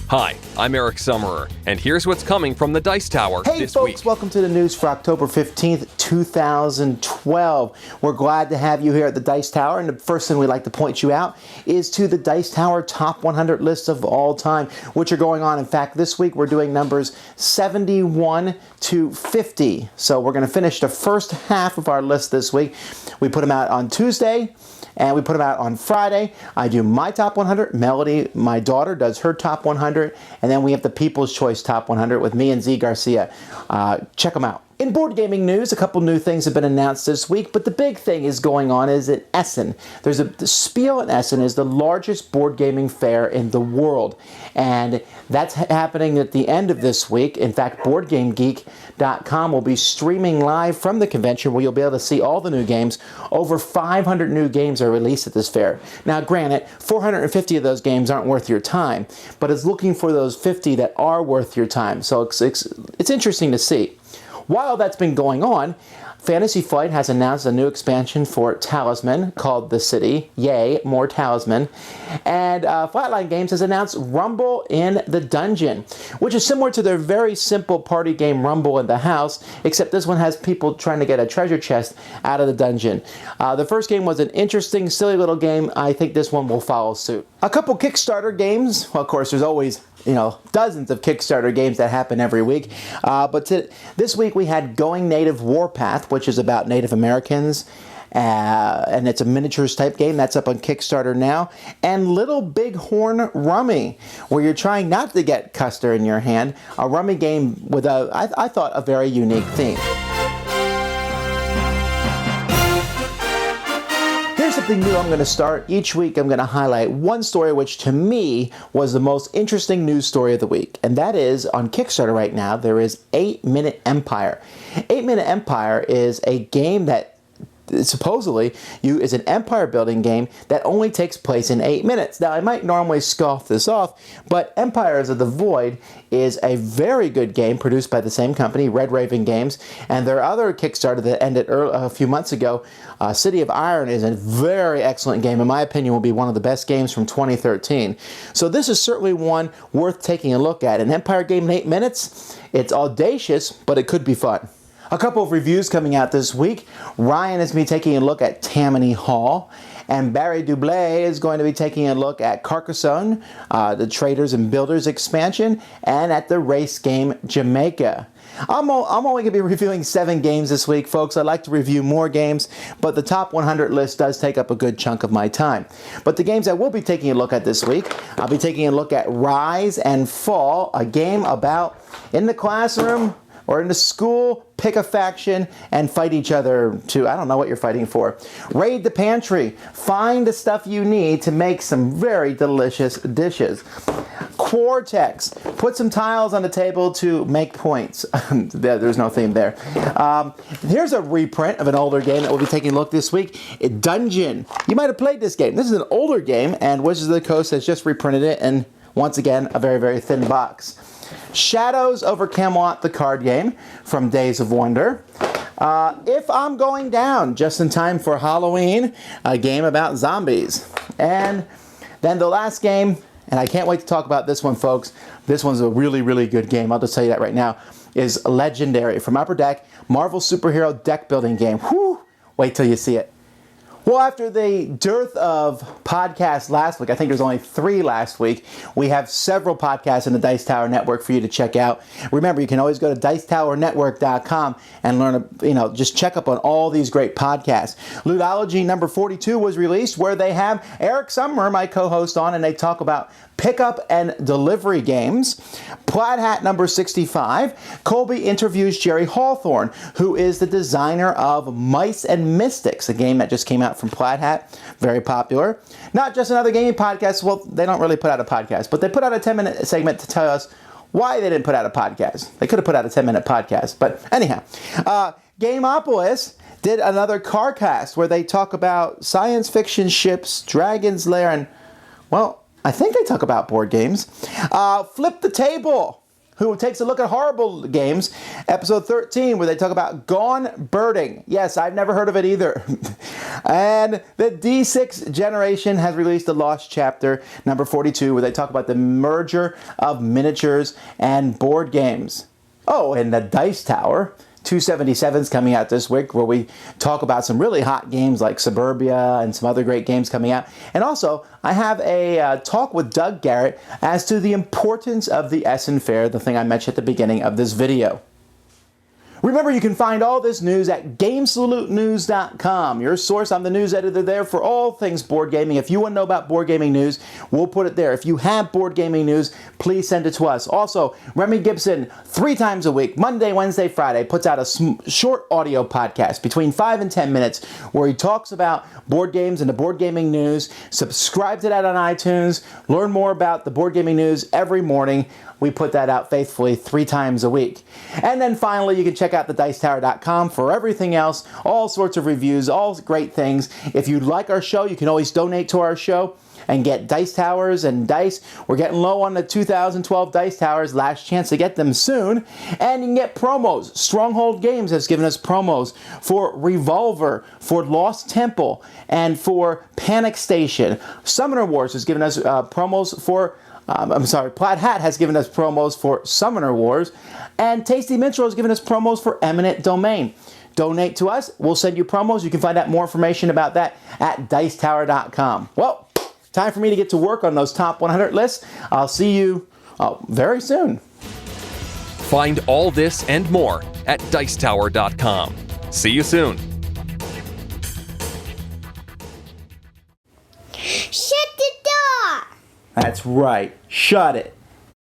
Hi, I'm Eric Summerer, and here's what's coming from the Dice Tower this folks, week. Welcome to the news for October 15th, 2012. We're glad to have you here at the Dice Tower, and the first thing we'd like to point you out is to the Dice Tower Top 100 lists of all time, which are going on. In fact, this week we're doing numbers 71 to 50. So we're going to finish the first half of our list this week. We put them out on Tuesday, and we put them out on Friday. I do my top 100. Melody, my daughter, does her top 100. And then we have the People's Choice top 100 with me and Z Garcia. Check them out. In board gaming news, a couple new things have been announced this week, but the big thing is going on is at Essen. The Spiel in Essen is the largest board gaming fair in the world, and that's happening at the end of this week. In fact, BoardGameGeek.com will be streaming live from the convention where you'll be able to see all the new games. Over 500 new games are released at this fair. Now, granted, 450 of those games aren't worth your time, but it's looking for those 50 that are worth your time, so it's interesting to see. While that's been going on, Fantasy Flight has announced a new expansion for Talisman called The City. Yay, more Talisman. And Flatline Games has announced Rumble in the Dungeon, which is similar to their very simple party game Rumble in the House, except this one has people trying to get a treasure chest out of the dungeon. The first game was an interesting, silly little game. I think this one will follow suit. A couple Kickstarter games. Well, of course, there's always dozens of Kickstarter games that happen every week. But this week we had Going Native Warpath, which is about Native Americans. And it's a miniatures type game that's up on Kickstarter now. And Little Big Horn Rummy, where you're trying not to get Custer in your hand. A rummy game with I thought, a very unique theme. Here's something new I'm going to start. Each week I'm going to highlight one story which to me was the most interesting news story of the week. And that is on Kickstarter right now there is 8 Minute Empire. 8 Minute Empire is a game that supposedly is an empire building game that only takes place in 8 minutes. Now I might normally scoff this off, but Empires of the Void is a very good game produced by the same company, Red Raven Games, and their other Kickstarter that ended a few months ago, City of Iron, is a very excellent game. In my opinion, will be one of the best games from 2013. So this is certainly one worth taking a look at. An Empire game in 8 minutes, it's audacious, but it could be fun. A couple of reviews coming out this week. Ryan is going to be taking a look at Tammany Hall, and Barry Dublé is going to be taking a look at Carcassonne, the Traders and Builders expansion, and at the race game Jamaica. I'm only going to be reviewing 7 games this week, folks. I'd like to review more games, but the top 100 list does take up a good chunk of my time. But the games I will be taking a look at this week, I'll be taking a look at Rise and Fall, a game about in the classroom or in the school, pick a faction and fight each other to, I don't know what you're fighting for. Raid the pantry. Find the stuff you need to make some very delicious dishes. Quartex. Put some tiles on the table to make points. There's no theme there. Here's a reprint of an older game that we'll be taking a look this week. Dungeon. You might have played this game. This is an older game, and Wizards of the Coast has just reprinted it, and once again, a very, very thin box. Shadows over Camelot, the card game from Days of Wonder. If I'm Going Down, just in time for Halloween, a game about zombies. And then the last game, and I can't wait to talk about this one, folks. This one's a really, really good game. I'll just tell you that right now. Is Legendary from Upper Deck, Marvel superhero deck building game. Whew! Wait till you see it. Well, after the dearth of podcasts last week, I think there's only 3 last week, we have several podcasts in the Dice Tower Network for you to check out. Remember, you can always go to DicetowerNetwork.com and learn, just check up on all these great podcasts. Ludology number 42 was released, where they have Eric Summerer, my co-host, on, and they talk about pickup and delivery games. Plaid Hat number 65, Colby interviews Jerry Hawthorne, who is the designer of Mice and Mystics, a game that just came out from Plaid Hat, very popular. Not just another gaming podcast. Well, they don't really put out a podcast, but they put out a 10-minute segment to tell us why they didn't put out a podcast. They could have put out a 10-minute podcast, but anyhow. Gameopolis did another CarCast where they talk about science fiction ships, Dragon's Lair, and, well, I think they talk about board games. Flip the Table, who takes a look at horrible games, episode 13, where they talk about Gone Birding. Yes, I've never heard of it either. And the D6 generation has released the Lost Chapter number 42, where they talk about the merger of miniatures and board games. Oh, and the Dice Tower 277 is coming out this week, where we talk about some really hot games like Suburbia and some other great games coming out. And also, I have a talk with Doug Garrett as to the importance of the Essen Fair, the thing I mentioned at the beginning of this video. Remember, you can find all this news at GameSaluteNews.com, your source. I'm the news editor there for all things board gaming. If you want to know about board gaming news, we'll put it there. If you have board gaming news, please send it to us. Also, Remy Gibson, 3 times a week, Monday, Wednesday, Friday, puts out a short audio podcast between 5 and 10 minutes where he talks about board games and the board gaming news. Subscribe to that on iTunes. Learn more about the board gaming news every morning. We put that out faithfully 3 times a week. And then finally, you can check out thedicetower.com for everything else, all sorts of reviews, all great things. If you like our show, you can always donate to our show and get dice towers and dice. We're getting low on the 2012 dice towers. Last chance to get them soon. And you can get promos. Stronghold Games has given us promos for Revolver, for Lost Temple, and for Panic Station. Summoner Wars has given us promos for Plaid Hat has given us promos for Summoner Wars, and Tasty Minstrel has given us promos for Eminent Domain. Donate to us. We'll send you promos. You can find out more information about that at Dicetower.com. Well, time for me to get to work on those top 100 lists. I'll see you very soon. Find all this and more at Dicetower.com. See you soon. Shut the door! That's right. Shut it.